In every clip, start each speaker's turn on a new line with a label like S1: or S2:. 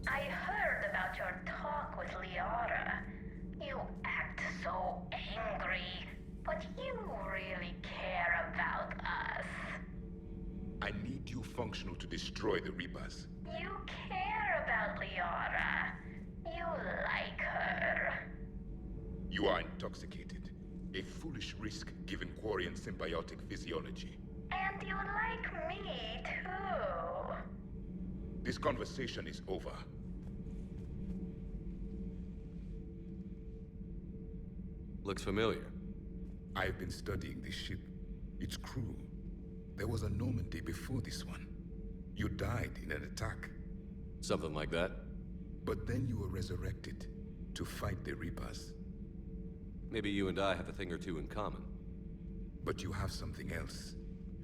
S1: I heard about your talk with Liara. You act so angry, but you really care about us.
S2: I need you functional to destroy the Reapers.
S1: You care about Liara. You like her.
S2: You are intoxicated. A foolish risk given Quarian symbiotic physiology.
S1: And you like me, too.
S2: This conversation is over.
S3: Looks familiar.
S2: I've been studying this ship. Its crew. There was a Normandy before this one. You died in an attack.
S3: Something like that?
S2: But then you were resurrected to fight the Reapers.
S3: Maybe you and I have a thing or two in common.
S2: But you have something else.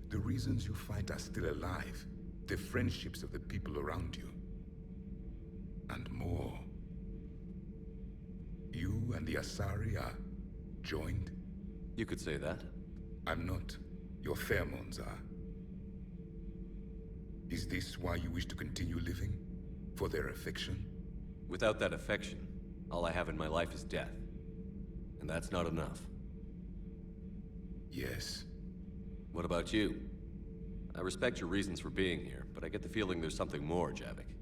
S2: The reasons you fight are still alive. The friendships of the people around you. And more. You and the Asari are joined?
S3: You could say that.
S2: I'm not. Your pheromones are. Is this why you wish to continue living? For their affection?
S3: Without that affection, all I have in my life is death. And that's not enough.
S2: Yes.
S3: What about you? I respect your reasons for being here, but I get the feeling there's something more, Javik.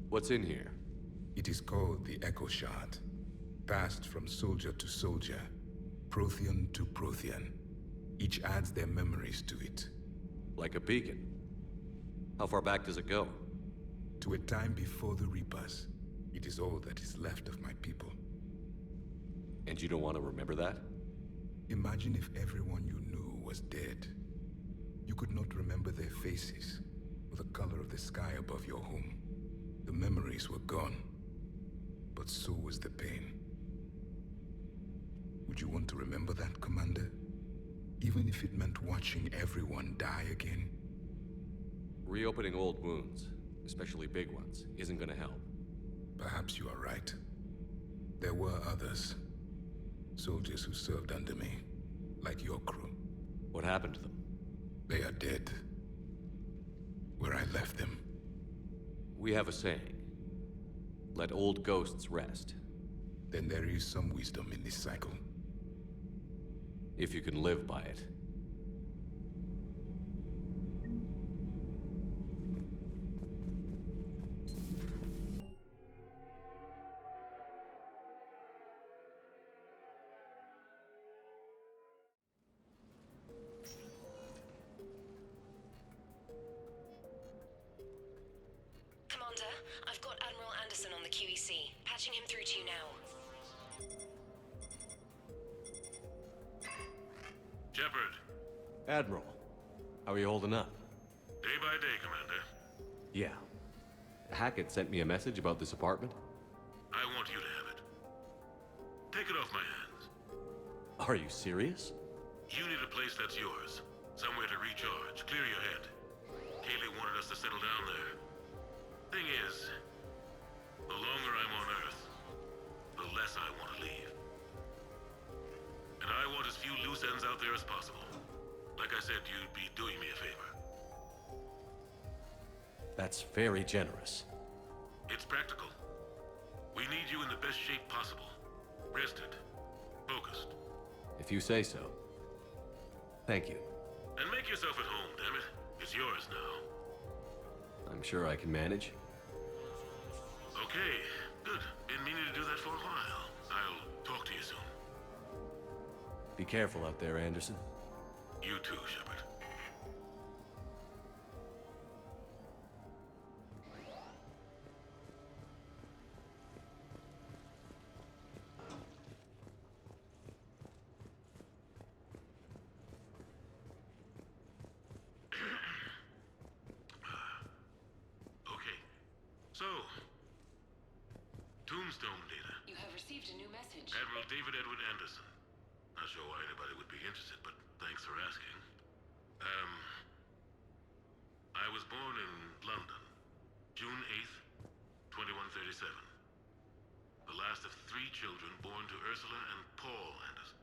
S3: What's in here?
S2: It is called the Echo Shard. Passed from soldier to soldier. Prothean to Prothean. Each adds their memories to it.
S3: Like a beacon. How far back does it go?
S2: To a time before the Reapers. It is all that is left of my people.
S3: And you don't want to remember that?
S2: Imagine if everyone you knew was dead. You could not remember their faces, or the color of the sky above your home. The memories were gone, but so was the pain. Would you want to remember that, Commander? Even if it meant watching everyone die again?
S3: Reopening old wounds, especially big ones, isn't gonna help.
S2: Perhaps you are right. There were others. Soldiers who served under me, like your crew.
S3: What happened to them?
S2: They are dead. Where I left them.
S3: We have a saying. Let old ghosts rest.
S2: Then there is some wisdom in this cycle.
S3: If you can live by it.
S4: Commander, I've got Admiral Anderson on the QEC. Patching him through to you now.
S5: Shepard,
S3: Admiral, how are you holding up?
S5: day by day, Commander.
S3: Yeah. Hackett sent me a message about this apartment.
S5: I want you to have it. Take it off my hands.
S3: Are you serious?
S5: You need a place that's yours. Somewhere to recharge, clear your head. Kaylee wanted us to settle down there. Thing is, the longer I'm on Earth, the less I want to leave. And I want as few loose ends out there as possible. Like I said, you'd be doing me a favor.
S3: That's very generous.
S5: It's practical. We need you in the best shape possible. Rested. Focused.
S3: If you say so. Thank you.
S5: And make yourself at home, damn it. It's yours now.
S3: I'm sure I can manage.
S5: Okay, good. Been meaning to do that for a while. I'll talk to you soon.
S3: Be careful out there, Anderson.
S5: You too, Shepard. Okay. So, Tombstone data.
S4: You have received a new message.
S5: Admiral David Edward Anderson. Not sure why anybody would be interested, but thanks for asking. I was born in London, June 8th, 2137. The last of 3 children born to Ursula and Paul Anderson.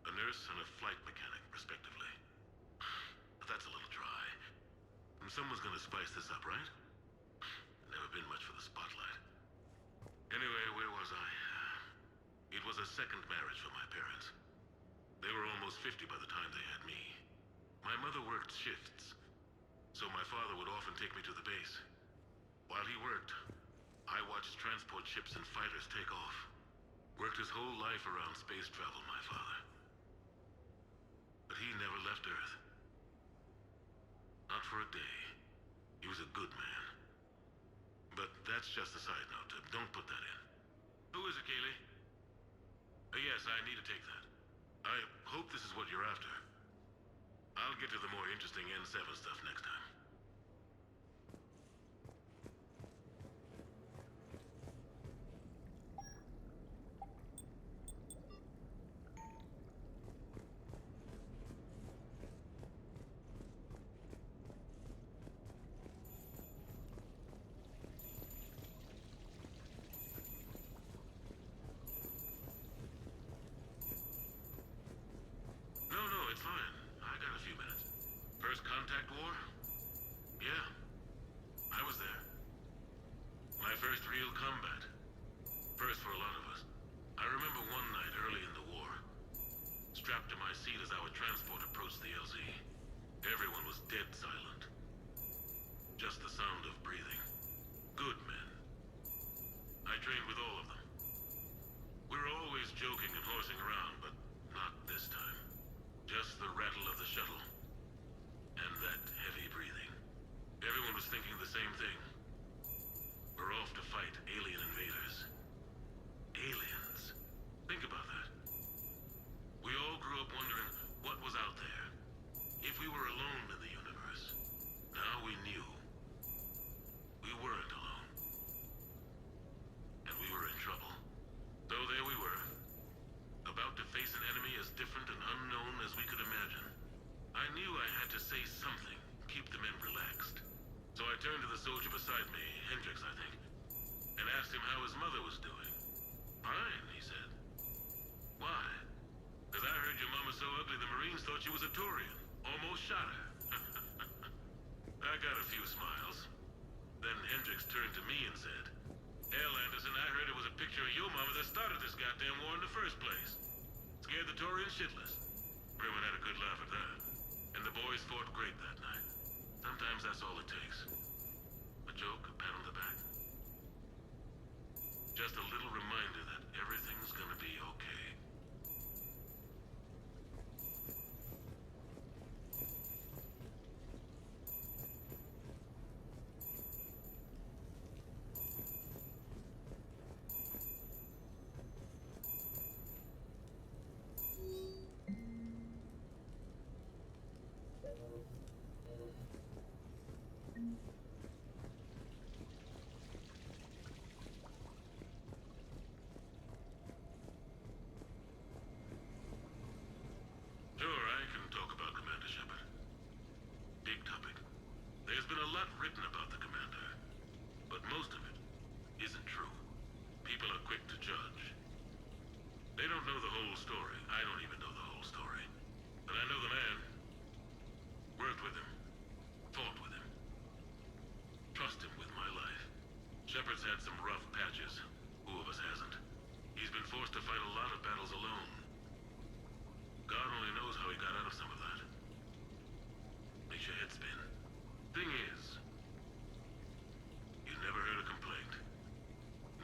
S5: A nurse and a flight mechanic, respectively. But that's a little dry. Someone's gonna spice this up, right? Never been much for the spotlight. Anyway, where was I? It was a second marriage for my parents. They were almost 50 by the time they had me. My mother worked shifts, so my father would often take me to the base. While he worked, I watched transport ships and fighters take off. Worked his whole life around space travel, my father. But he never left Earth. Not for a day. He was a good man. But that's just a side note. Don't put that in. Who is it, Kaylee? Yes, I need to take that. I hope this is what you're after. I'll get to the more interesting N7 stuff next time. No, it's fine. I got a few minutes. First contact war? Yeah. I was there. My first real combat. First for a lot of us. I remember one night early in the war. Strapped to my seat as our transport approached the LZ. Everyone was dead silent. Just the sound of breathing. Good men. I trained with all of them. We were always joking and horsing around, but not this time. Just the rattle of the shuttle. And that heavy breathing. Everyone was thinking the same thing. We're off to fight alien invaders. Aliens. Think about that. We all grew up wondering what was out there. If we were alone in the universe. Now we knew. We weren't alone. And we were in trouble. So there we were. About to face an enemy as different and unknown as we could imagine. I knew I had to say something, keep the men relaxed. So I turned to the soldier beside me, Hendricks, I think, and asked him how his mother was doing. Fine, he said. Why? Because I heard your mom was so ugly the Marines thought she was a Turian. Almost shot her. I got a few smiles. Then Hendricks turned to me and said, Hell, Anderson, I heard it was a picture of your mama that started this goddamn war in the first place. Scared the Turians shitless. Everyone had a good laugh at that. And the boys fought great that night. Sometimes that's all it takes. A joke, a pat on the back. Just a little reminder that everything's gonna be okay. Sure, I can talk about Commander Shepard. Big topic. There's been a lot written about the Commander, but most of it isn't true. People are quick to judge. They don't know the whole story. I don't even know the whole story. But I know the man. Worked with him. Fought with him. Trust him with my life. Shepard's had some rough patches. Who of us hasn't? He's been forced to fight a lot of battles alone. God only knows how he got out of some of that. Makes your head spin. Thing is, you never heard a complaint.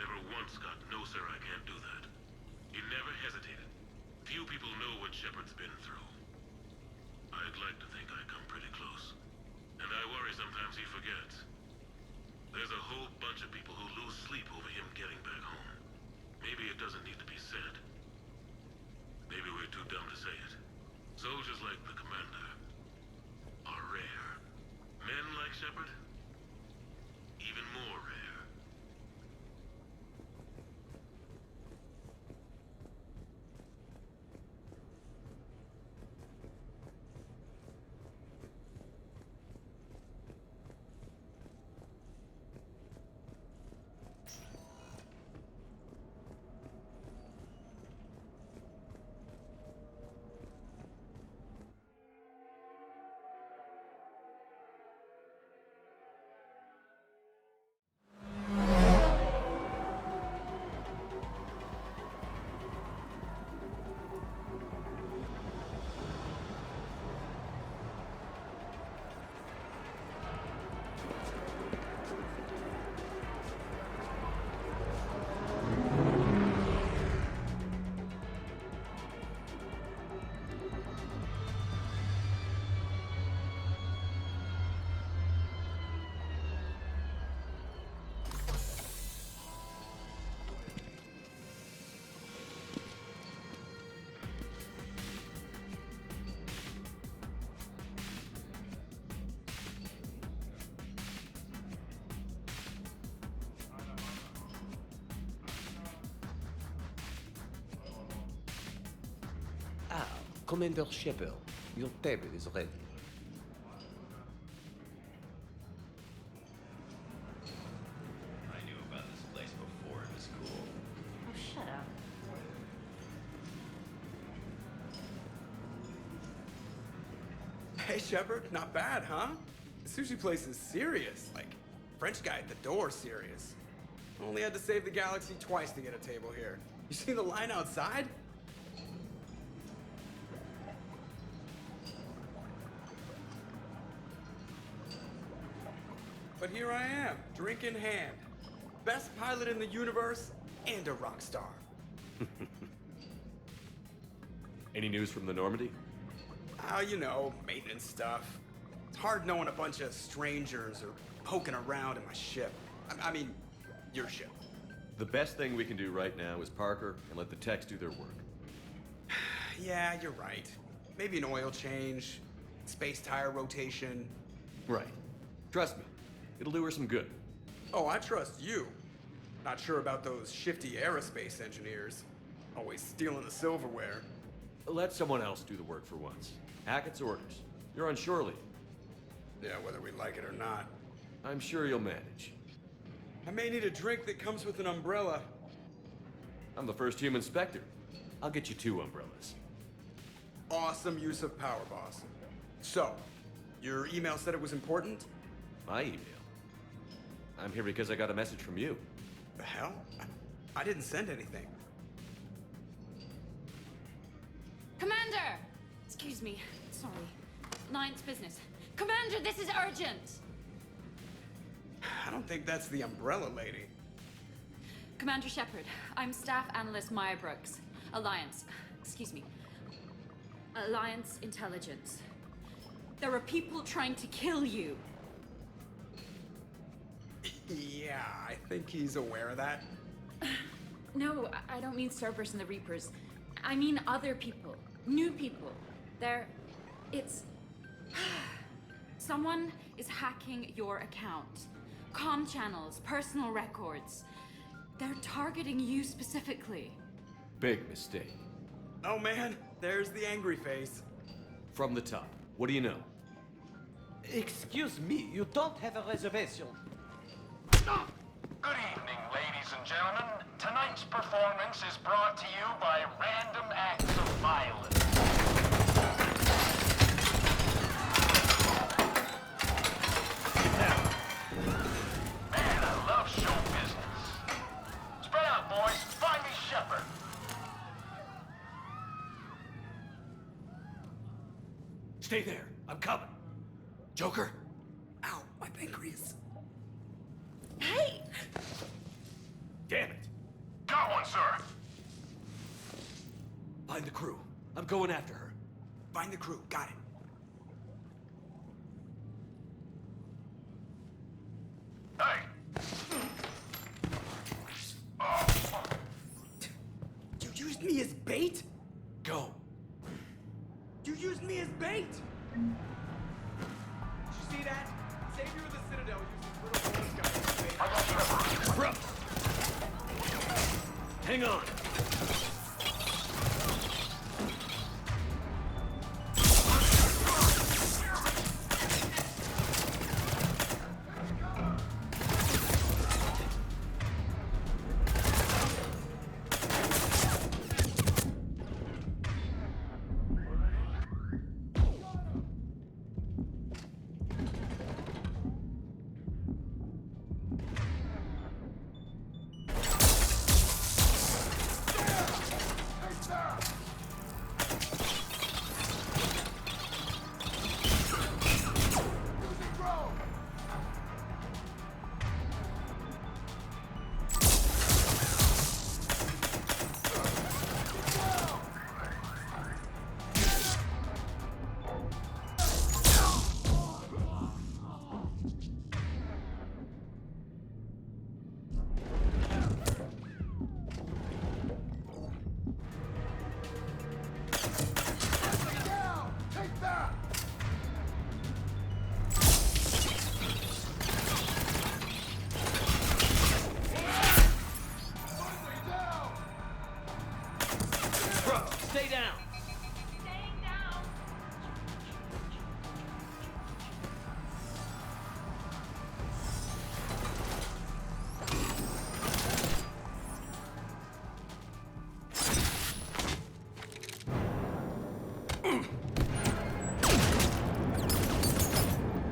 S5: Never once got, no sir, I can't do that. He never hesitated. Few people know
S6: Commander Shepard, your table is ready.
S3: I knew about this place before it was cool.
S1: Oh, shut up.
S7: Hey, Shepard, not bad, huh? The sushi place is serious. Like, French guy at the door serious. Only had to save the galaxy twice to get a table here. You see the line outside? But here I am, drink in hand. Best pilot in the universe and a rock star.
S3: Any news from the Normandy?
S7: You know, maintenance stuff. It's hard knowing a bunch of strangers or poking around in my ship. I mean, your ship.
S3: The best thing we can do right now is Parker and let the techs do their work.
S7: Yeah, you're right. Maybe an oil change, space tire rotation.
S3: Right. Trust me, it'll do her some good.
S7: Oh, I trust you. Not sure about those shifty aerospace engineers. Always stealing the silverware.
S3: Let someone else do the work for once. Hackett's orders. You're on shore leave.
S7: Yeah, whether we like it or not.
S3: I'm sure you'll manage.
S7: I may need a drink that comes with an umbrella.
S3: I'm the first human Spectre. I'll get you 2 umbrellas.
S7: Awesome use of power, boss. So, your email said it was important?
S3: My email. I'm here because I got a message from you.
S7: The hell? I didn't send anything.
S8: Commander! Excuse me. Sorry. Ninth business. Commander, this is urgent!
S7: I don't think that's the umbrella lady.
S8: Commander Shepard, I'm Staff Analyst Maya Brooks. Alliance. Excuse me. Alliance Intelligence. There are people trying to kill you.
S7: Yeah, I think he's aware of that.
S8: No, I don't mean Cerberus and the Reapers. I mean other people. New people. It's... Someone is hacking your account. Comm channels, personal records. They're targeting you specifically.
S3: Big mistake.
S7: Oh man, there's the angry face.
S3: From the top. What do you know?
S6: Excuse me, you don't have a reservation.
S9: Good evening, ladies and gentlemen. Tonight's performance is brought to you by Random Acts of Violence. Man, I love show business. Spread out, boys. Find me Shepard.
S3: Stay there. I'm coming. Joker?
S7: Ow, my pancreas.
S8: Hey!
S3: Damn it.
S9: Got one, sir.
S3: Find the crew. I'm going after her.
S7: Find the crew, got it.
S9: Hey.
S7: You used me as bait?
S3: Go.
S7: You used me as bait? Did you see that? Savior of the Citadel uses little boys guys as bait.
S9: I got Shepard.
S3: Bro. Hang on.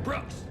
S3: Brooks!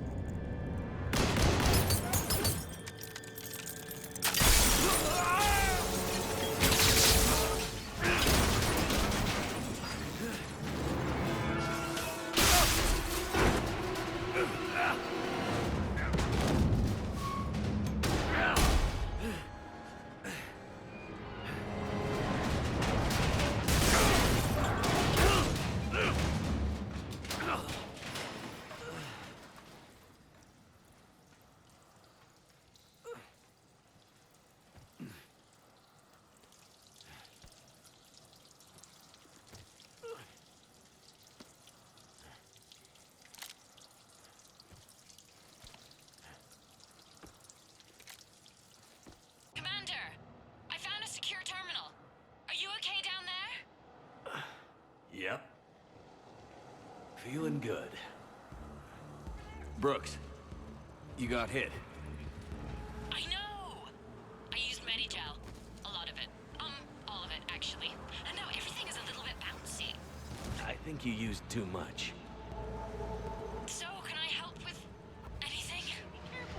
S8: Commander, I found a secure terminal. Are you okay down there?
S10: Yep. Feeling good. Brooks, you got hit.
S8: I know! I used Medigel. A lot of it. All of it, actually. And now everything is a little bit bouncy.
S10: I think you used too much.
S8: So, can I help with anything?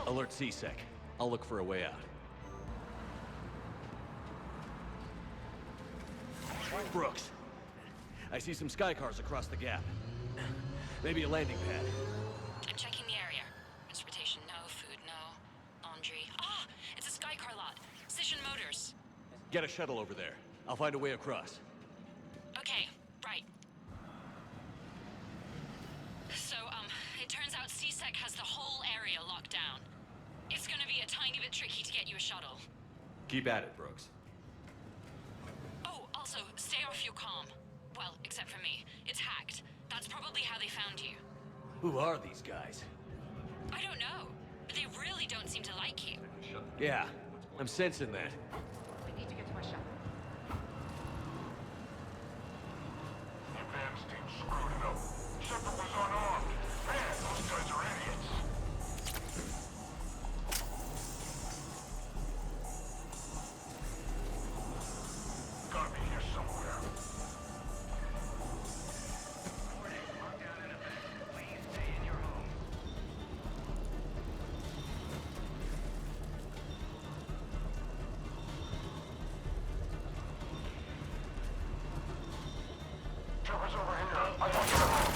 S10: Alert CSEC.
S3: I'll look for a way out.
S10: Brooks, I see some sky cars across the gap. Maybe a landing pad.
S8: I'm checking the area. Transportation, no. Food, no. Laundry. Ah! It's a Skycar lot. Cision Motors.
S10: Get a shuttle over there. I'll find a way across.
S8: Okay, right. So, it turns out CSEC has the whole area locked down. It's gonna be a tiny bit tricky to get you a shuttle.
S3: Keep at it, Brooks.
S8: Oh, also, stay off your comm. Well, except for me. It's hacked. That's probably how they found you.
S10: Who are these guys?
S8: I don't know, but they really don't seem to like you.
S10: Yeah, I'm sensing that.
S1: We need to get to my shop.
S9: The advance team screwed it up. Shepard was unarmed. Man, those guys are idiots. Gotta be here somewhere. Trevor's over here. I want you to move.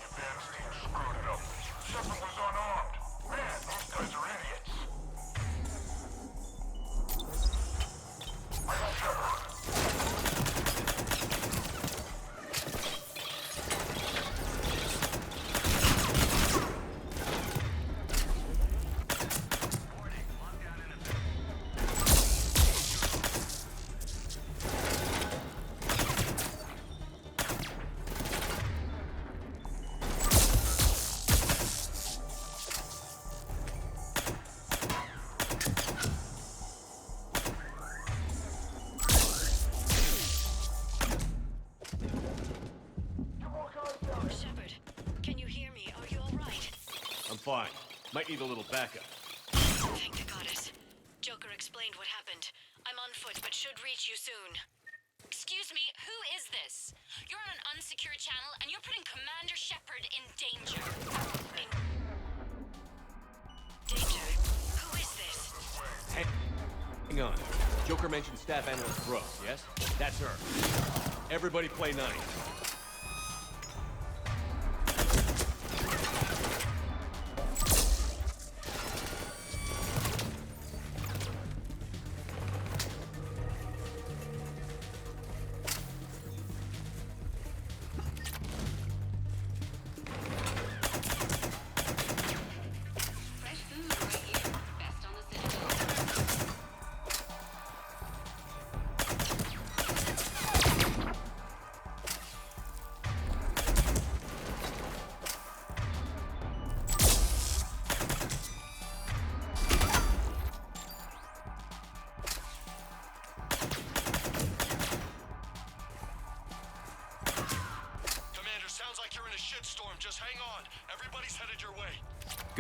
S9: Advance team screwed it up. Shepard was unarmed. Man, those guys are idiots. I got Shepard.
S4: Shepard, can you hear me? Are you alright?
S10: I'm fine. Might need a little backup.
S4: Thank the goddess. Joker explained what happened. I'm on foot, but should reach you soon.
S8: Excuse me, who is this? You're on an unsecured channel, and you're putting Commander Shepard in danger.
S4: Danger? Who is this?
S10: Hang on. Joker mentioned Staff Analyst Brooks, yes? That's her. Everybody play nice.
S1: Fresh food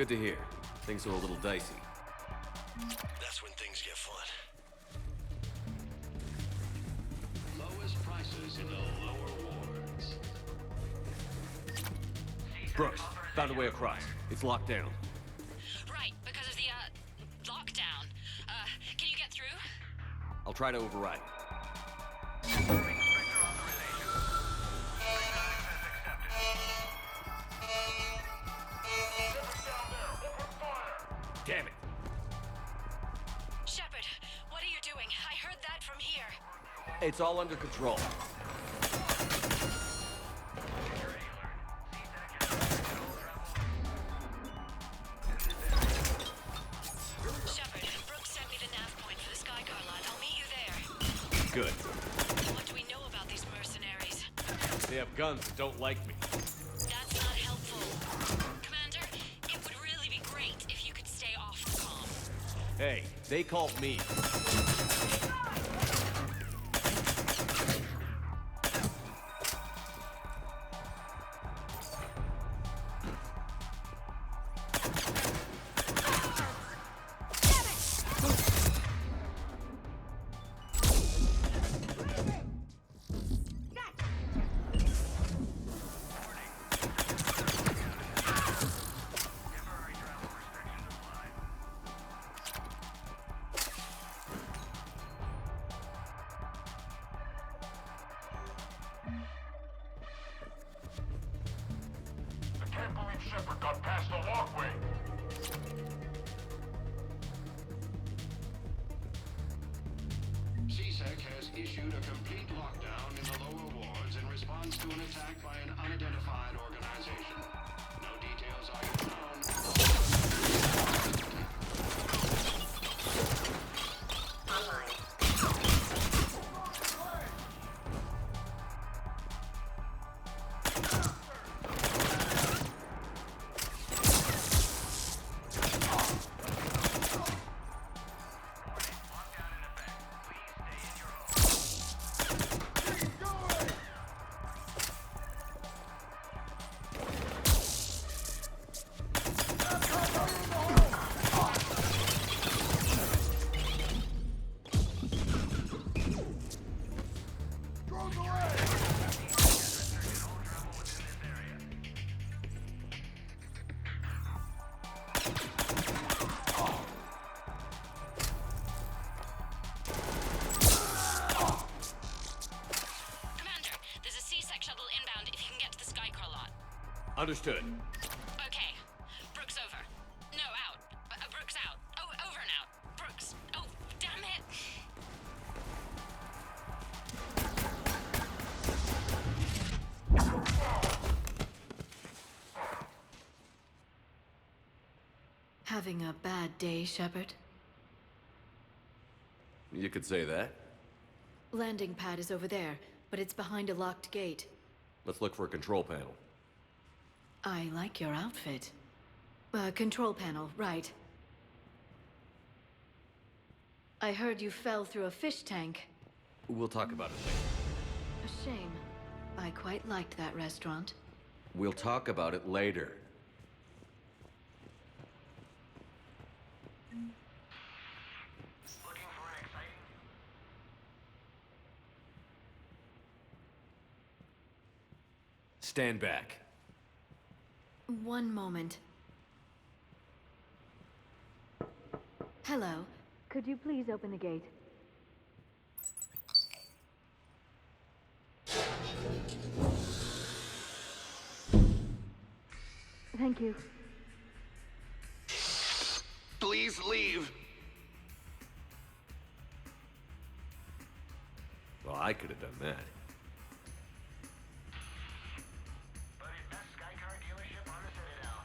S3: Good to hear. Things are a little dicey.
S11: That's when things get fun.
S9: Lowest prices in the lower wards.
S10: Brooks, found a way across. It's locked down.
S4: Right, because of the, lockdown. Can you get through?
S3: I'll try to override.
S10: Damn it.
S4: Shepard, what are you doing? I heard that from here.
S10: It's all under control.
S4: Shepard, Brooks sent me the nav point for the Skycar line. I'll meet you there.
S10: Good.
S4: What do we know about these mercenaries?
S10: They have guns that don't like me.
S4: That's not helpful. Commander, it would really be great if you could stay off the comm.
S10: Hey, they called me.
S9: I can't believe Shepard got past the walkway. CSEC has issued a complete lockdown in the lower wards in response to an attack by an unidentified organization. No details are yet known.
S4: Commander, there's a C-Sec shuttle inbound if you can get to the Skycar lot.
S10: Understood.
S4: Okay. Brooks over. No, out. Brooks out. Oh, over and out. Brooks. Oh, damn it.
S12: Having a bad day, Shepard?
S3: You could say that.
S12: Landing pad is over there, but it's behind a locked gate.
S3: Let's look for a control panel.
S12: I like your outfit. Control panel, right. I heard you fell through a fish tank.
S3: We'll talk about it later.
S12: A shame. I quite liked that restaurant.
S3: We'll talk about it later.
S9: Looking for an exciting...
S10: Stand back.
S12: One moment. Hello. Could you please open the gate? Thank you.
S11: Please leave.
S3: Well, I could have done that.
S9: Buddy, best Skycar dealership on the Citadel.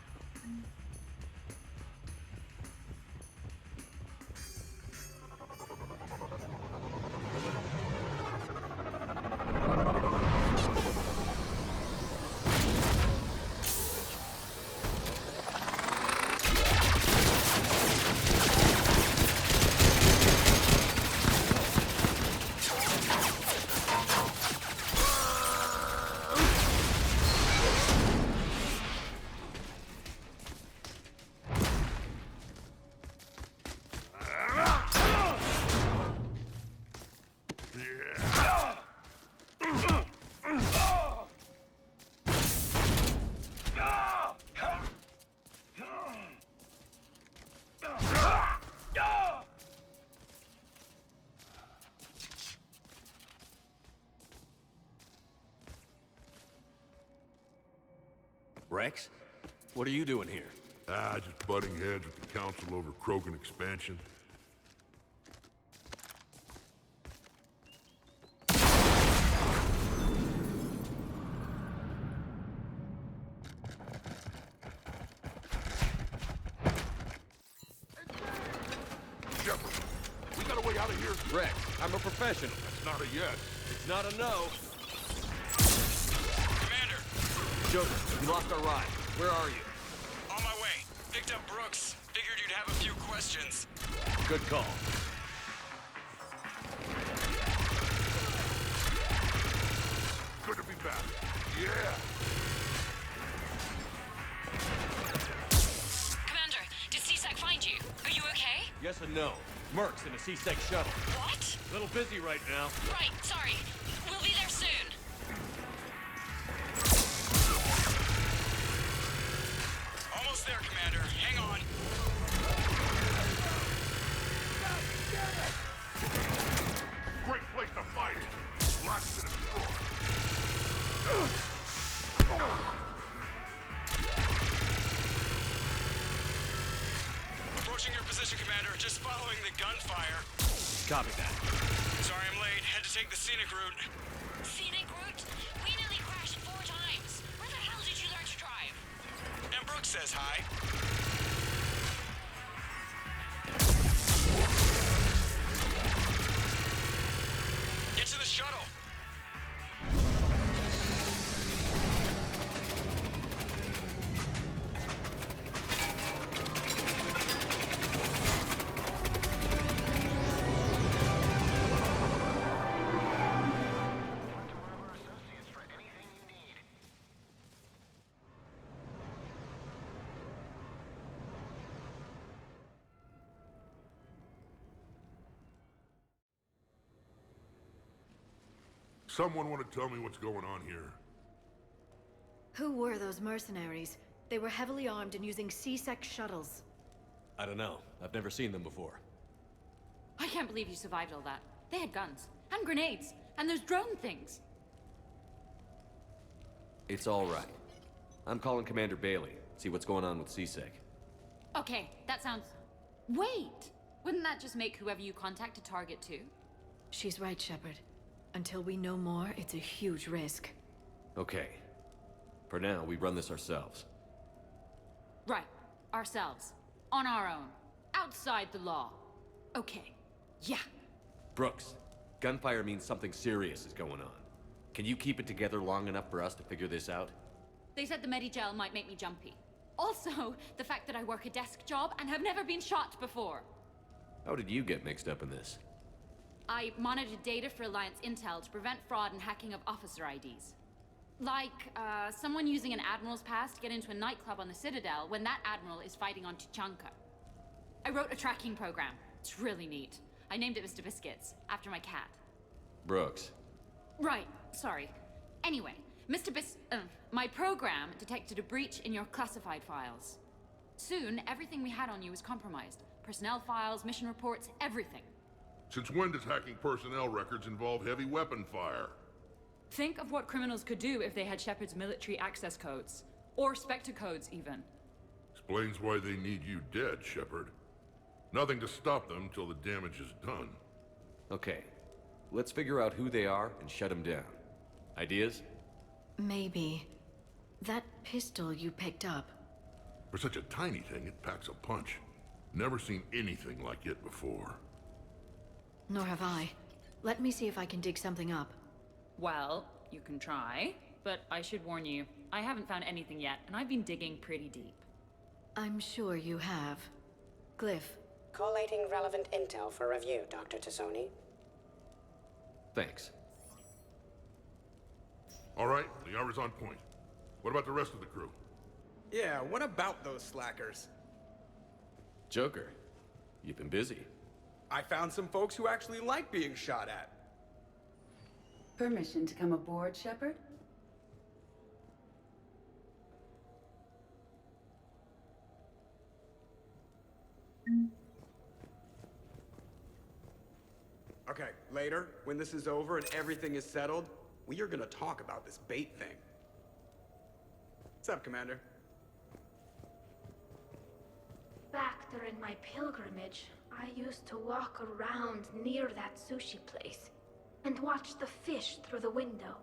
S10: Rex? What are you doing here?
S5: Just butting heads with the council over Krogan expansion. Shepard, we got a way out of here?
S10: Rex, I'm a professional.
S5: That's not a yes.
S10: It's not a no.
S13: Commander!
S10: Joker, we lost our ride. Where are you?
S13: On my way. Picked up Brooks. Figured you'd have a few questions.
S10: Good call.
S5: Good to be back. Yeah.
S4: Commander, did CSEC find you? Are you okay?
S10: Yes and no. Merc's in a C-Sec shuttle.
S4: What?
S10: A little busy right now.
S4: Right, sorry. We'll be there soon.
S13: Almost there, Commander. Hang on.
S5: Great place to fight. Lots to destroy.
S13: Approaching your position, Commander. Just following the gunfire.
S10: Copy that.
S13: Sorry I'm late. Had to take the scenic route.
S4: Scenic route? We nearly crashed 4 times. Where the hell did you learn to drive?
S13: And Brooks says hi. Get to the shuttle.
S5: Someone want to tell me what's going on here?
S12: Who were those mercenaries? They were heavily armed and using C-Sec shuttles.
S10: I don't know. I've never seen them before.
S8: I can't believe you survived all that. They had guns, and grenades, and those drone things.
S3: It's all right. I'm calling Commander Bailey. See what's going on with CSEC.
S8: Okay, that sounds... Wait! Wouldn't that just make whoever you contact a target too?
S12: She's right, Shepard. Until we know more, it's a huge risk.
S3: Okay. For now, we run this ourselves.
S8: Right. Ourselves. On our own. Outside the law. Okay. Yeah.
S3: Brooks, gunfire means something serious is going on. Can you keep it together long enough for us to figure this out?
S8: They said the Medigel might make me jumpy. Also, the fact that I work a desk job and have never been shot before.
S3: How did you get mixed up in this?
S8: I monitored data for Alliance intel to prevent fraud and hacking of officer IDs. Like, someone using an Admiral's pass to get into a nightclub on the Citadel when that Admiral is fighting on Tuchanka. I wrote a tracking program. It's really neat. I named it Mr. Biscuits, after my cat.
S3: Brooks.
S8: Right, sorry. Anyway, my program detected a breach in your classified files. Soon, everything we had on you was compromised. Personnel files, mission reports, everything.
S5: Since when does hacking personnel records involve heavy weapon fire?
S8: Think of what criminals could do if they had Shepard's military access codes. Or Spectre codes, even.
S5: Explains why they need you dead, Shepard. Nothing to stop them till the damage is done.
S3: Okay. Let's figure out who they are and shut them down. Ideas?
S12: Maybe. That pistol you picked up.
S5: For such a tiny thing, it packs a punch. Never seen anything like it before.
S12: Nor have I. Let me see if I can dig something up.
S8: Well, you can try, but I should warn you, I haven't found anything yet, and I've been digging pretty deep.
S12: I'm sure you have. Glyph.
S14: Collating relevant intel for review, Dr. Tassoni.
S3: Thanks.
S5: All right, the hour's on point. What about the rest of the crew?
S7: Yeah, what about those slackers?
S3: Joker, you've been busy.
S7: I found some folks who actually like being shot at.
S15: Permission to come aboard, Shepard?
S7: Okay, later, when this is over and everything is settled, we are gonna talk about this bait thing. What's up, Commander?
S1: During my pilgrimage, I used to walk around near that sushi place and watch the fish through the window.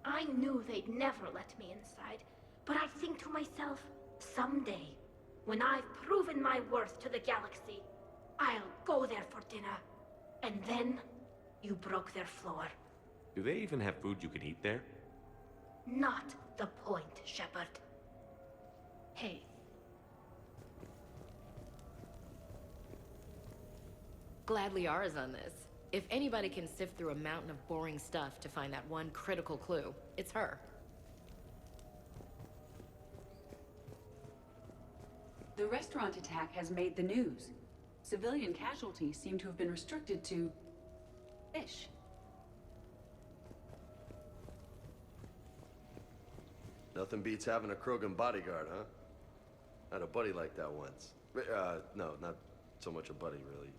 S1: I knew they'd never let me inside, but I'd think to myself, someday, when I've proven my worth to the galaxy, I'll go there for dinner. And then, you broke their floor.
S3: Do they even have food you can eat there?
S1: Not the point, Shepard. Hey.
S15: Glad Liara's on this. If anybody can sift through a mountain of boring stuff to find that one critical clue, it's her.
S16: The restaurant attack has made the news. Civilian casualties seem to have been restricted to fish.
S11: Nothing beats having a Krogan bodyguard, huh? I had a buddy like that once. No, not so much a buddy, really.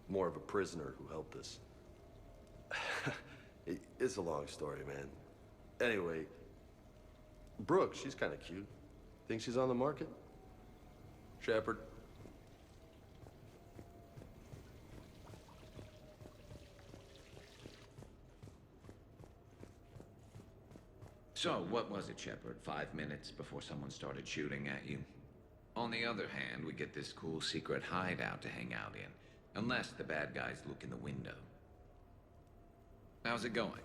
S11: More of a prisoner who helped us. It's a long story, man. Anyway, Brooke, she's kind of cute. Think she's on the market? Shepard?
S17: So, what was it, Shepard? 5 minutes before someone started shooting at you? On the other hand, we get this cool secret hideout to hang out in. Unless the bad guys look in the window. How's it going?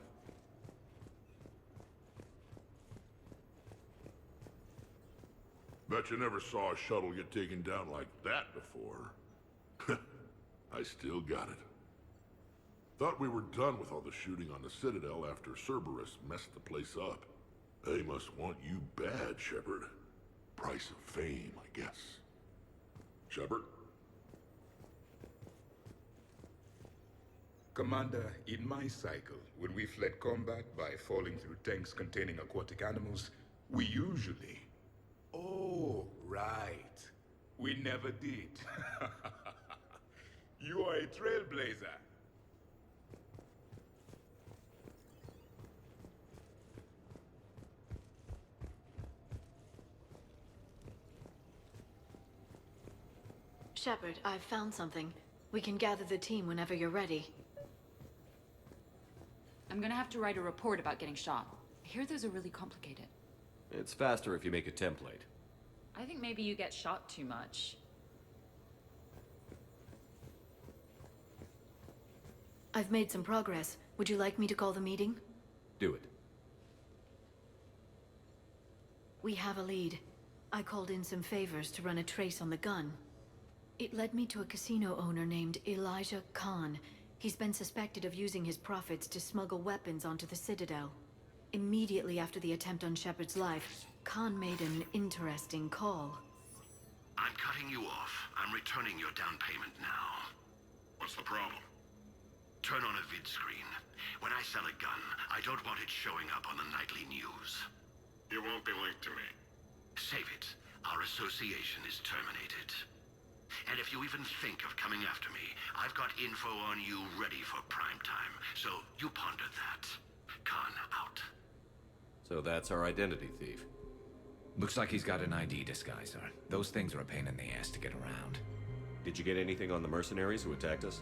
S18: Bet you never saw a shuttle get taken down like that before. I still got it. Thought we were done with all the shooting on the Citadel after Cerberus messed the place up. They must want you bad, Shepard. Price of fame, I guess. Shepard?
S2: Commander, in my cycle, when we fled combat by falling through tanks containing aquatic animals, we usually... Oh, right. We never did. You are a trailblazer.
S12: Shepard, I've found something. We can gather the team whenever you're ready.
S8: I'm gonna have to write a report about getting shot. I hear those are really complicated.
S3: It's faster if you make a template.
S8: I think maybe you get shot too much.
S12: I've made some progress. Would you like me to call the meeting?
S3: Do it.
S12: We have a lead. I called in some favors to run a trace on the gun. It led me to a casino owner named Elijah Khan. He's been suspected of using his profits to smuggle weapons onto the Citadel. Immediately after the attempt on Shepard's life, Khan made an interesting call.
S11: I'm cutting you off. I'm returning your down payment now.
S5: What's the problem?
S11: Turn on a vid screen. When I sell a gun, I don't want it showing up on the nightly news.
S5: You won't be linked to me.
S11: Save it. Our association is terminated. And if you even think of coming after me, I've got info on you ready for prime time. So you ponder that. Khan out.
S3: So that's our identity thief.
S17: Looks like he's got an ID disguiser. Those things are a pain in the ass to get around.
S3: Did you get anything on the mercenaries who attacked us?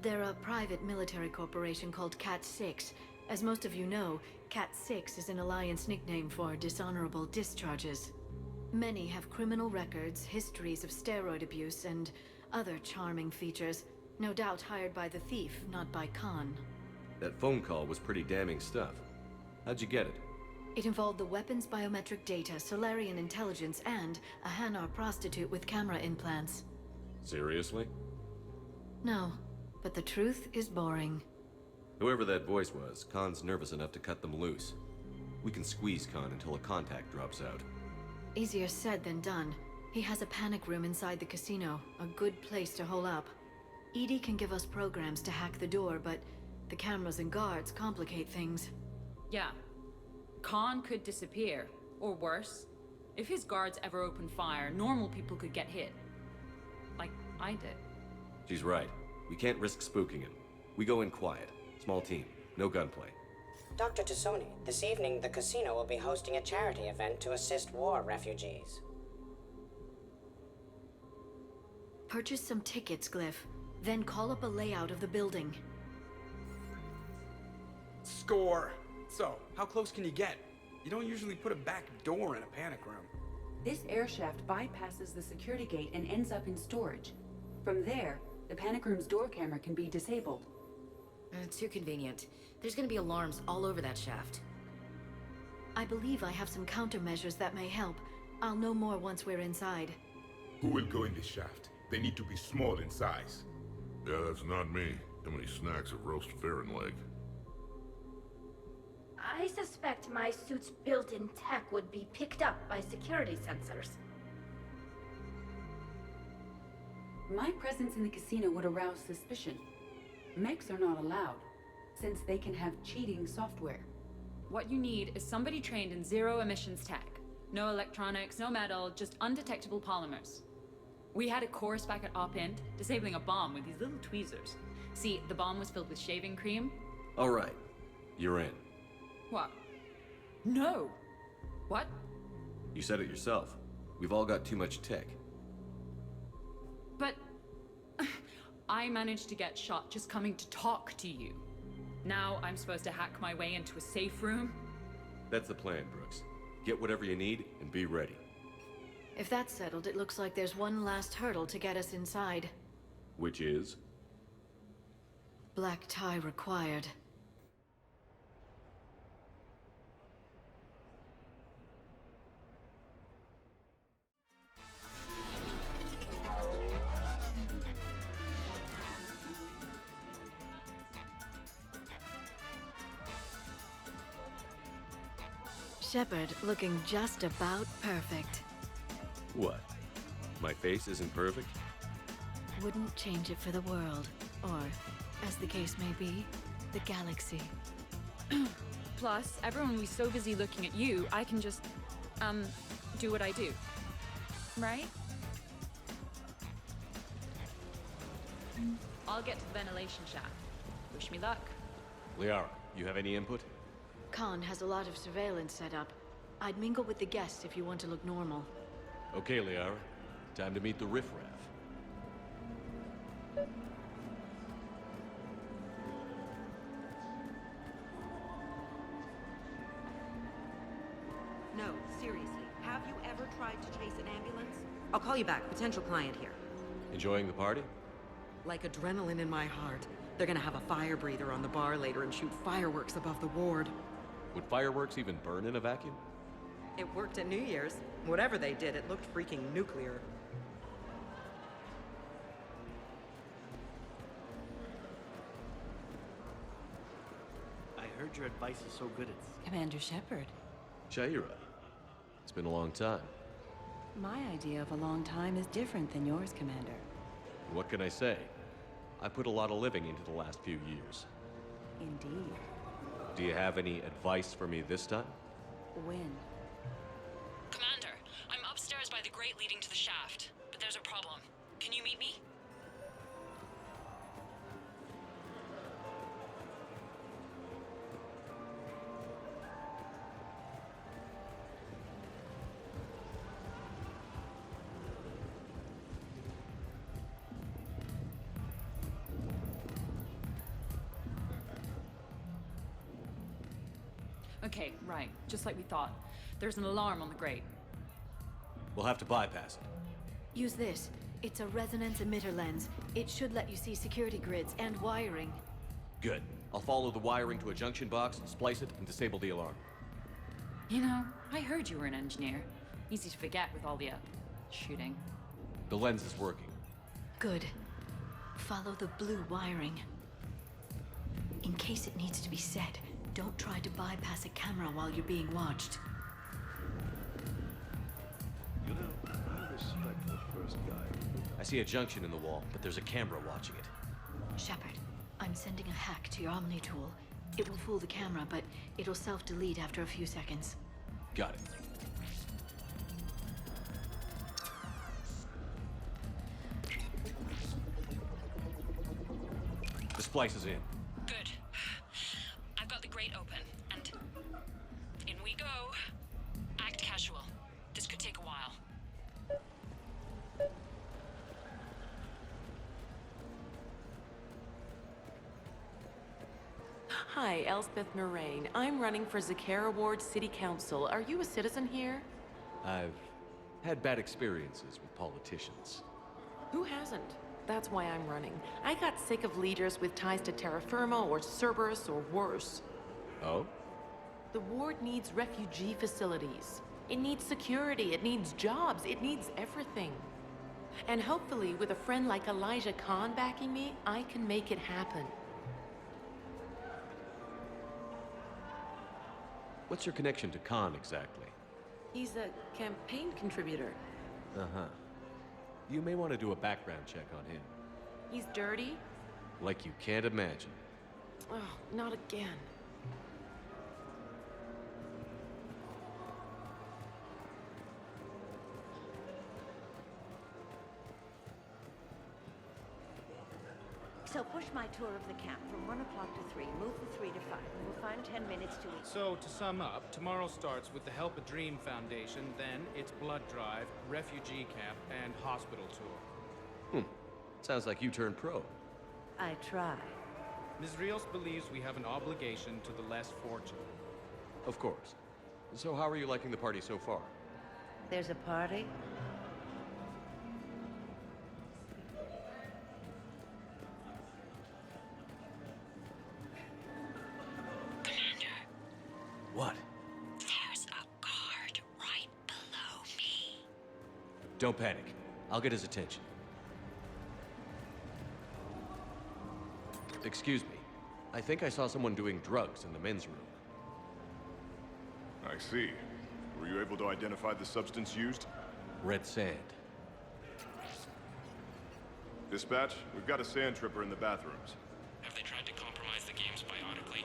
S12: They're a private military corporation called Cat-6. As most of you know, Cat-6 is an Alliance nickname for dishonorable discharges. Many have criminal records, histories of steroid abuse, and other charming features. No doubt hired by the thief, not by Khan.
S3: That phone call was pretty damning stuff. How'd you get it?
S12: It involved the weapon's biometric data, Solarian intelligence, and a Hanar prostitute with camera implants.
S3: Seriously?
S12: No, but the truth is boring.
S3: Whoever that voice was, Khan's nervous enough to cut them loose. We can squeeze Khan until a contact drops out.
S12: Easier said than done. He has a panic room inside the casino, a good place to hole up. EDI can give us programs to hack the door, but the cameras and guards complicate things.
S8: Yeah. Khan could disappear, or worse. If his guards ever open fire, normal people could get hit. Like I did.
S3: She's right. We can't risk spooking him. We go in quiet. Small team. No gunplay.
S14: Dr. Tassoni, this evening the casino will be hosting a charity event to assist war refugees.
S12: Purchase some tickets, Glyph. Then call up a layout of the building.
S7: Score! So, how close can you get? You don't usually put a back door in a panic room.
S16: This air shaft bypasses the security gate and ends up in storage. From there, the panic room's door camera can be disabled.
S15: Too convenient. There's gonna be alarms all over that shaft.
S12: I believe I have some countermeasures that may help. I'll know more once we're inside.
S2: Who will go in this shaft? They need to be small in size.
S18: Yeah, that's not me. How many snacks of roast Farron leg?
S1: I suspect my suit's built-in tech would be picked up by security sensors.
S16: My presence in the casino would arouse suspicion. Mechs are not allowed, since they can have cheating software.
S8: What you need is somebody trained in zero emissions tech. No electronics, no metal, just undetectable polymers. We had a course back at Op End, disabling a bomb with these little tweezers. See, the bomb was filled with shaving cream.
S3: All right. You're in.
S8: What? No! What?
S3: You said it yourself. We've all got too much tech.
S8: But... I managed to get shot just coming to talk to you. Now I'm supposed to hack my way into a safe room?
S3: That's the plan, Brooks. Get whatever you need and be ready.
S12: If that's settled, it looks like there's one last hurdle to get us inside.
S3: Which is?
S12: Black tie required. Shepard looking just about perfect.
S3: What? My face isn't perfect?
S12: Wouldn't change it for the world. Or, as the case may be, the galaxy.
S8: Plus, everyone will be so busy looking at you, I can just, do what I do. Right? I'll get to the ventilation shaft. Wish me luck.
S3: Liara, you have any input?
S12: Khan has a lot of surveillance set up. I'd mingle with the guests if you want to look normal.
S3: Okay, Liara. Time to meet the riffraff.
S19: No, seriously. Have you ever tried to chase an ambulance? I'll call you back. Potential client here.
S3: Enjoying the party?
S19: Like adrenaline in my heart. They're gonna have a fire breather on the bar later and shoot fireworks above the ward.
S3: Would fireworks even burn in a vacuum?
S19: It worked at New Year's. Whatever they did, it looked freaking nuclear.
S6: I heard your advice is so good it's...
S20: Commander Shepard.
S3: Shaira. It's been a long time.
S20: My idea of a long time is different than yours, Commander.
S3: What can I say? I put a lot of living into the last few years.
S20: Indeed.
S3: Do you have any advice for me this time?
S20: When?
S4: Commander, I'm upstairs by the grate leading to the shaft, but there's a problem. Can you meet me?
S8: Okay, right. Just like we thought. There's an alarm on the grate.
S3: We'll have to bypass it.
S12: Use this. It's a resonance emitter lens. It should let you see security grids and wiring.
S3: Good. I'll follow the wiring to a junction box, splice it, and disable the alarm.
S8: You know, I heard you were an engineer. Easy to forget with all the, shooting.
S3: The lens is working.
S12: Good. Follow the blue wiring. In case it needs to be set, don't try to bypass a camera while you're being watched.
S21: You know, I respect the first guy.
S3: I see a junction in the wall, but there's a camera watching it.
S12: Shepard, I'm sending a hack to your Omni tool. It will fool the camera, but it'll self-delete after a few seconds.
S3: Got it. The splice is in.
S4: Good. I've got the grate open, and in we go. Act casual. This could take a while.
S9: Hi, Elspeth Moraine. I'm running for Zakara Ward City Council. Are you a citizen here?
S3: I've had bad experiences with politicians.
S9: Who hasn't? That's why I'm running. I got sick of leaders with ties to terra firma or Cerberus or worse.
S3: Oh?
S9: The ward needs refugee facilities. It needs security, it needs jobs, it needs everything. And hopefully, with a friend like Elijah Khan backing me, I can make it happen.
S3: What's your connection to Khan exactly?
S9: He's a campaign contributor.
S3: Uh-huh. You may want to do a background check on him.
S9: He's dirty?
S3: Like you can't imagine.
S9: Oh, not again.
S22: So push my tour of the camp from 1 o'clock to 3. Move the 3 to 5, and we'll find 10 minutes to eat.
S23: So, to sum up, tomorrow starts with the Help a Dream Foundation, then it's blood drive, refugee camp, and hospital tour.
S3: Sounds like you turned pro.
S22: I try.
S23: Ms. Rios believes we have an obligation to the less fortunate.
S3: Of course. So how are you liking the party so far?
S22: There's a party?
S3: What?
S4: There's a guard right below me.
S3: Don't panic. I'll get his attention. Excuse me. I think I saw someone doing drugs in the men's room.
S24: I see. Were you able to identify the substance used?
S3: Red sand.
S24: Dispatch, we've got a sand tripper in the bathrooms.
S13: Have they tried to compromise the games biotically?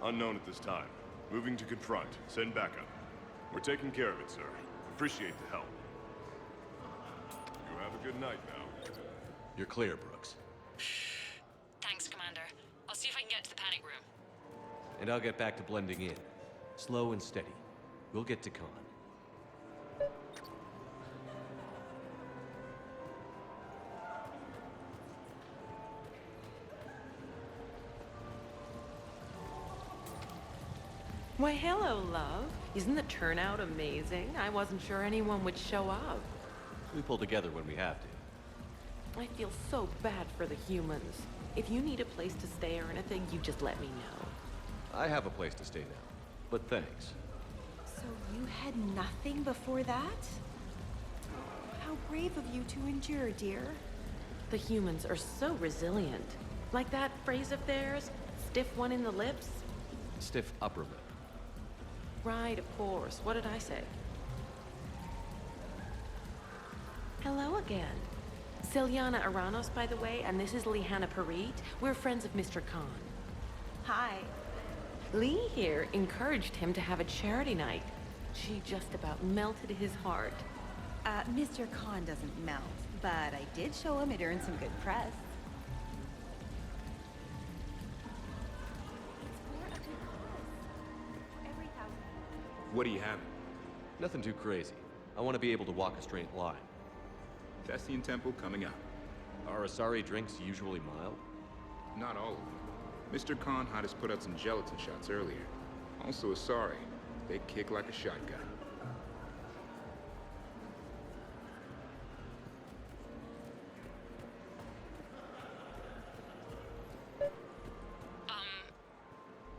S24: Unknown at this time. Moving to confront. Send backup. We're taking care of it, sir. Appreciate the help. You have a good night now.
S3: You're clear, Brooks.
S4: Thanks, Commander. I'll see if I can get to the panic room.
S3: And I'll get back to blending in. Slow and steady. We'll get to Khan.
S9: Why, hello, love. Isn't the turnout amazing? I wasn't sure anyone would show up.
S3: We pull together when we have to.
S9: I feel so bad for the humans. If you need a place to stay or anything, you just let me know.
S3: I have a place to stay now, but thanks.
S20: So you had nothing before that? How brave of you to endure, dear.
S9: The humans are so resilient. Like that phrase of theirs, stiff one in the lips?
S3: Stiff upper lip.
S9: Right, of course. What did I say? Hello again. Celiana Aranos, by the way, and this is Lihanna Parit. We're friends of Mr. Khan.
S20: Hi.
S9: Lee here encouraged him to have a charity night. She just about melted his heart.
S20: Mr. Khan doesn't melt, but I did show him it earned some good press.
S2: What do you have?
S3: Nothing too crazy. I want to be able to walk a straight line.
S2: Testian Temple coming up.
S3: Are Asari drinks usually mild?
S2: Not all of them. Mr. Khan had us put out some gelatin shots earlier. Also Asari. They kick like a shotgun.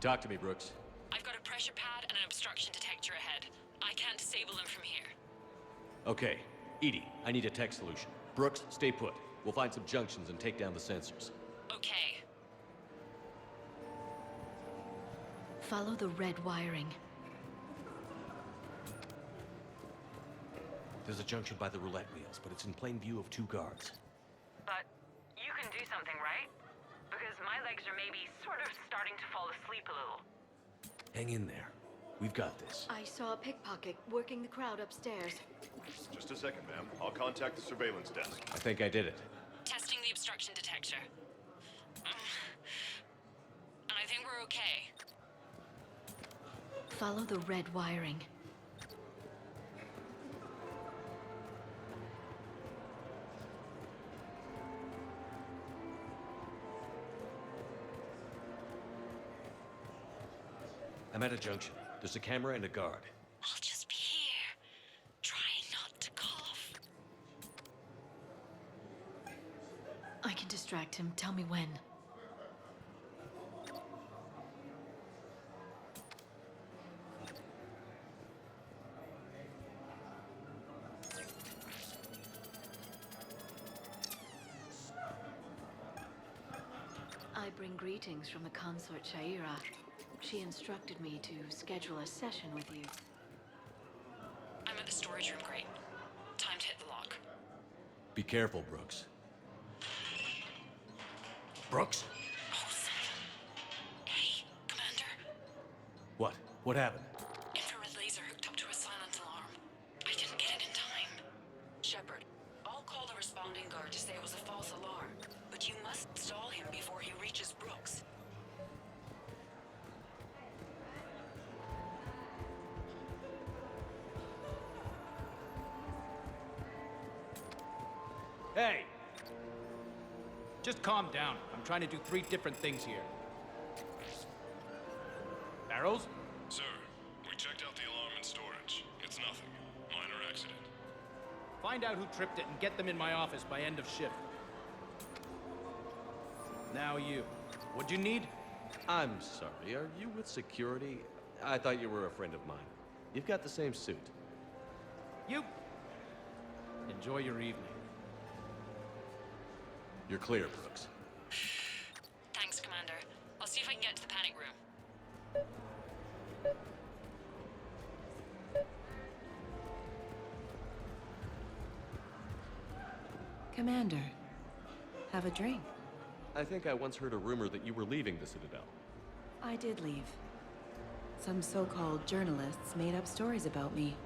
S3: Talk to me, Brooks.
S4: I've got a pressure pad and an obstruction detector ahead. I can't disable them from here.
S3: Okay. Edie, I need a tech solution. Brooks, stay put. We'll find some junctions and take down the sensors.
S4: Okay.
S12: Follow the red wiring.
S3: There's a junction by the roulette wheels, but it's in plain view of 2 guards.
S4: But you can do something, right? Because my legs are maybe sort of starting to fall asleep a little.
S3: Hang in there. We've got this.
S12: I saw a pickpocket working the crowd upstairs.
S24: Just a second, ma'am. I'll contact the surveillance desk.
S3: I think I did it.
S4: Testing the obstruction detector. And I think we're okay.
S12: Follow the red wiring.
S3: I'm at a junction. There's a camera and a guard.
S4: I'll just be here. Try not to cough.
S12: I can distract him. Tell me when. I bring greetings from the consort Shaira. She instructed me to schedule a session with you.
S4: I'm at the storage room crate. Time to hit the lock.
S3: Be careful, Brooks. Brooks?
S4: Hey, Commander.
S3: What? What happened?
S4: Infrared laser hooked up to a silent alarm. I didn't get it in time. Shepard, I'll call the responding guard to say it was a false alarm. But you must stall him before he reaches Brooks.
S23: Hey! Just calm down. I'm trying to do 3 different things here. Barrows?
S24: Sir, we checked out the alarm in storage. It's nothing. Minor accident.
S23: Find out who tripped it and get them in my office by end of shift. Now you. What'd you need?
S3: I'm sorry, are you with security? I thought you were a friend of mine. You've got the same suit.
S23: You. Enjoy your evening.
S3: You're clear, Brooks.
S4: Thanks, Commander. I'll see if I can get to the panic room.
S20: Commander, have a drink.
S3: I think I once heard a rumor that you were leaving the Citadel.
S20: I did leave. Some so-called journalists made up stories about me.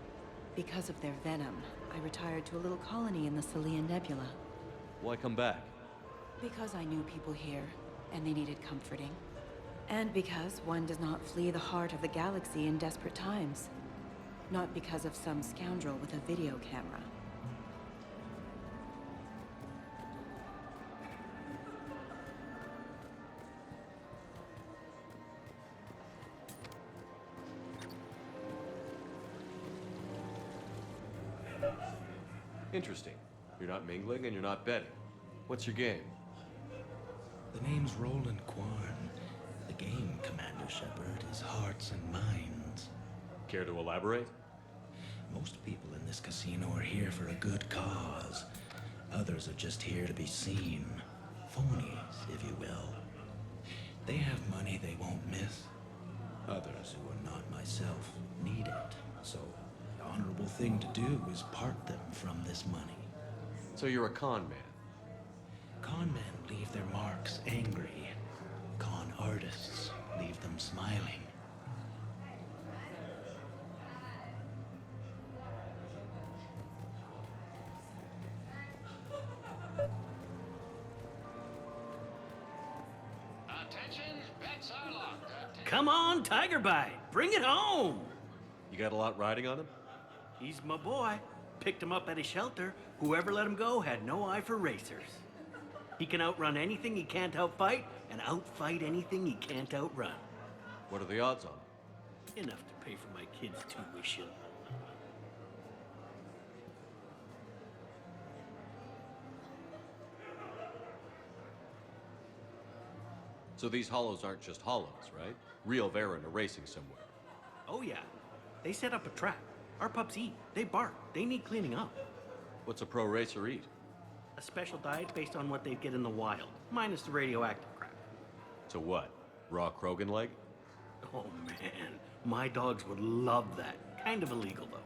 S20: Because of their venom, I retired to a little colony in the Salian Nebula.
S3: Why come back?
S20: Because I knew people here, and they needed comforting. And because one does not flee the heart of the galaxy in desperate times. Not because of some scoundrel with a video camera.
S3: Interesting. You're not mingling and you're not betting. What's your game?
S5: The name's Roland Quarn. The game, Commander Shepard, is hearts and minds.
S3: Care to elaborate?
S5: Most people in this casino are here for a good cause. Others are just here to be seen. Phonies, if you will. They have money they won't miss. Others who are not myself need it. So, the honorable thing to do is part them from this money.
S3: So you're a con man?
S5: Con men leave their marks angry. Con artists leave them smiling.
S13: Attention, bets are locked.
S6: Come on, Tiger Bite, bring it home!
S3: You got a lot riding on him?
S6: He's my boy. Picked him up at his shelter. Whoever let him go had no eye for racers. He can outrun anything he can't outfight, and outfight anything he can't outrun.
S3: What are the odds on it?
S6: Enough to pay for my kids' tuition.
S3: So these hollows aren't just hollows, right? Real Varen are racing somewhere.
S6: Oh yeah. They set up a trap. Our pups eat. They bark. They need cleaning up.
S3: What's a pro racer eat?
S6: A special diet based on what they'd get in the wild, minus the radioactive crap.
S3: So what? Raw Krogan leg?
S6: Oh man, my dogs would love that. Kind of illegal though.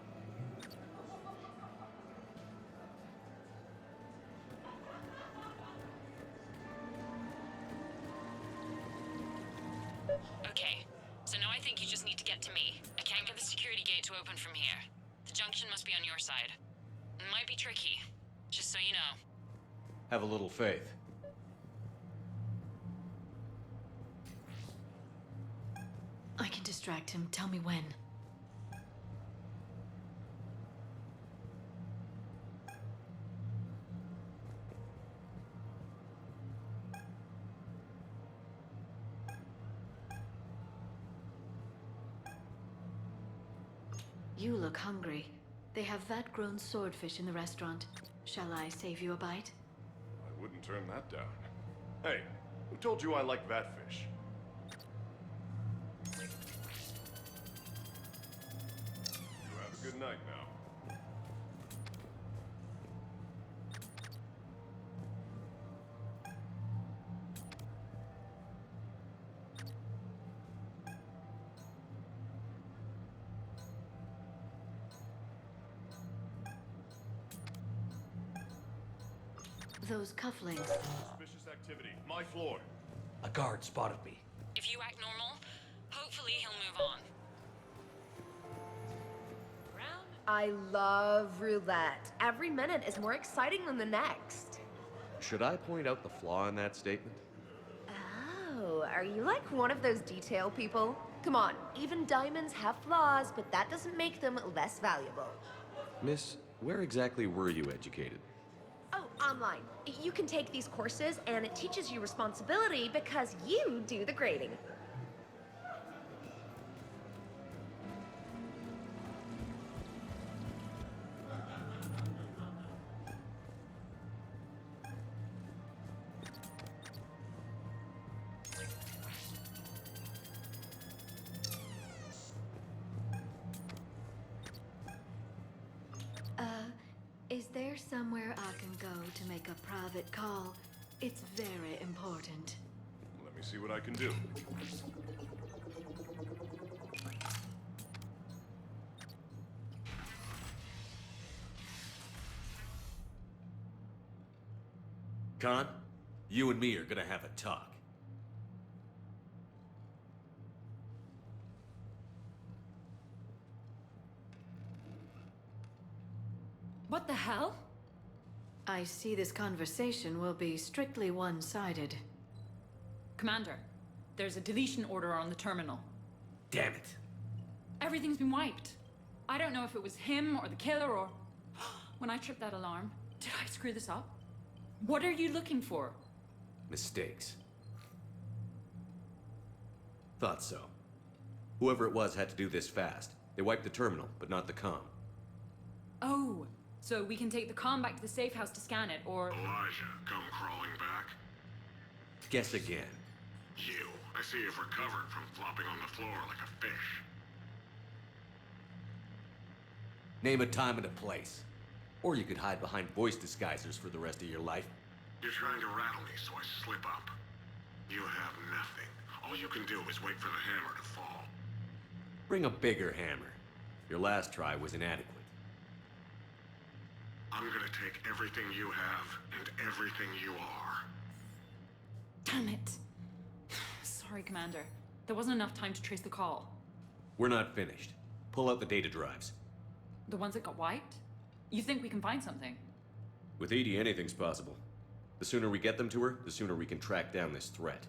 S4: Okay, so now I think you just need to get to me. I can't get the security gate to open from here. The junction must be on your side. It might be tricky, just so you know.
S3: Have a little faith.
S12: I can distract him. Tell me when. You look hungry. They have vat-grown swordfish in the restaurant. Shall I save you a bite?
S24: I wouldn't turn that down. Hey, who told you I like that fish? You have a good night now.
S12: Those cufflinks.
S24: Suspicious activity. My floor.
S10: A guard spotted me.
S4: If you act normal, hopefully he'll move on.
S11: I love roulette. Every minute is more exciting than the next.
S3: Should I point out the flaw in that statement?
S11: Oh, are you like one of those detail people? Come on, even diamonds have flaws, but that doesn't make them less valuable.
S3: Miss, where exactly were you educated?
S11: Oh, online. You can take these courses, and it teaches you responsibility because you do the grading.
S12: Is there somewhere I can go to make a private call? It's very important.
S24: Let me see what I can do.
S3: Khan, you and me are gonna have a talk.
S8: What the hell?
S12: I see this conversation will be strictly one-sided.
S8: Commander, there's a deletion order on the terminal.
S10: Damn it.
S8: Everything's been wiped. I don't know if it was him or the killer or... When I tripped that alarm, did I screw this up? What are you looking for?
S3: Mistakes. Thought so. Whoever it was had to do this fast. They wiped the terminal, but not the comm.
S8: Oh, so we can take the comm back to the safe house to scan it, or...
S18: Elijah, come crawling back.
S3: Guess again.
S18: You. I see you've recovered from flopping on the floor like a fish.
S3: Name a time and a place. Or you could hide behind voice disguisers for the rest of your life.
S18: You're trying to rattle me, so I slip up. You have nothing. All you can do is wait for the hammer to fall.
S3: Bring a bigger hammer. Your last try was inadequate.
S18: I'm gonna take everything you have and everything you are.
S8: Damn it. Sorry, Commander. There wasn't enough time to trace the call.
S3: We're not finished. Pull out the data drives.
S8: The ones that got wiped? You think we can find something?
S3: With Edie, anything's possible. The sooner we get them to her, the sooner we can track down this threat.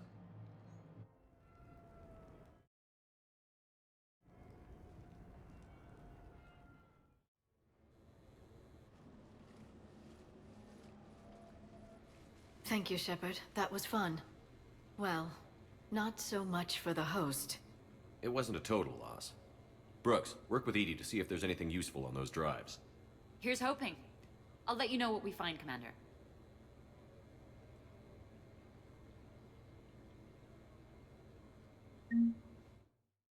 S12: Thank you, Shepard. That was fun. Well, not so much for the host.
S3: It wasn't a total loss. Brooks, work with Edie to see if there's anything useful on those drives.
S8: Here's hoping. I'll let you know what we find, Commander.